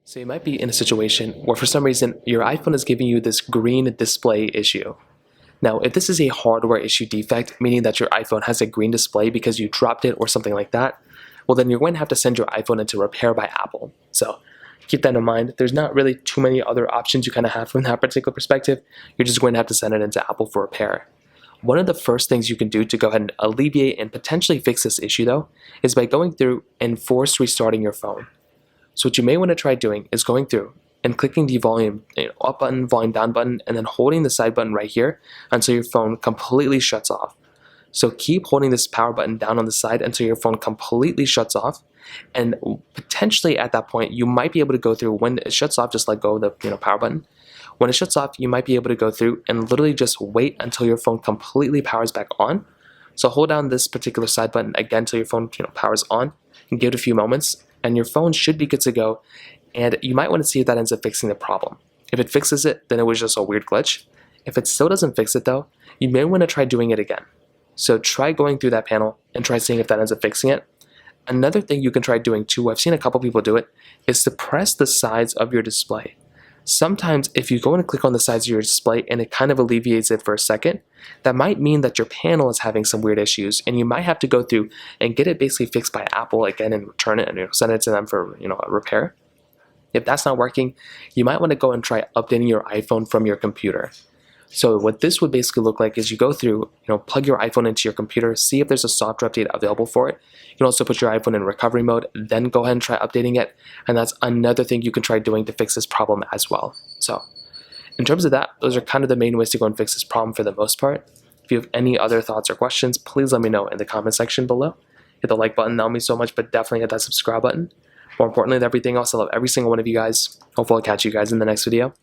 So you might be in a situation where for some reason your iPhone is giving you this green display issue. Now, if this is a hardware issue defect, meaning that your iPhone has a green display because you dropped it or something like that, well then you're going to have to send your iPhone into repair by Apple. So keep that in mind. There's not really too many other options you kind of have from that particular perspective. You're just going to have to send it into Apple for repair. One of the first things you can do to go ahead and alleviate and potentially fix this issue though, is by going through and force restarting your phone. So what you may want to try doing is going through and clicking the volume up button, volume down button, and then holding the side button right here until your phone completely shuts off. So keep holding this power button down on the side until your phone completely shuts off. And potentially at that point, you might be able to go through when it shuts off, just let go of the power button. When it shuts off, you might be able to go through and literally just wait until your phone completely powers back on. So hold down this particular side button again until your phone powers on, and give it a few moments, and your phone should be good to go. And you might want to see if that ends up fixing the problem. If it fixes it, then it was just a weird glitch. If it still doesn't fix it though, you may want to try doing it again. So try going through that panel and try seeing if that ends up fixing it. Another thing you can try doing too, I've seen a couple people do it, is to press the sides of your display. Sometimes if you go and click on the sides of your display and it kind of alleviates it for a second, that might mean that your panel is having some weird issues and you might have to go through and get it basically fixed by Apple again and return it and send it to them for a repair. If that's not working, you might want to go and try updating your iPhone from your computer. So what this would basically look like is you go through, plug your iPhone into your computer, see if there's a software update available for it. You can also put your iPhone in recovery mode, then go ahead and try updating it. And that's another thing you can try doing to fix this problem as well. So in terms of that, those are kind of the main ways to go and fix this problem for the most part. If you have any other thoughts or questions, please let me know in the comment section below. Hit the like button, that would mean so much, but definitely hit that subscribe button. More importantly than everything else, I love every single one of you guys. Hopefully I'll catch you guys in the next video.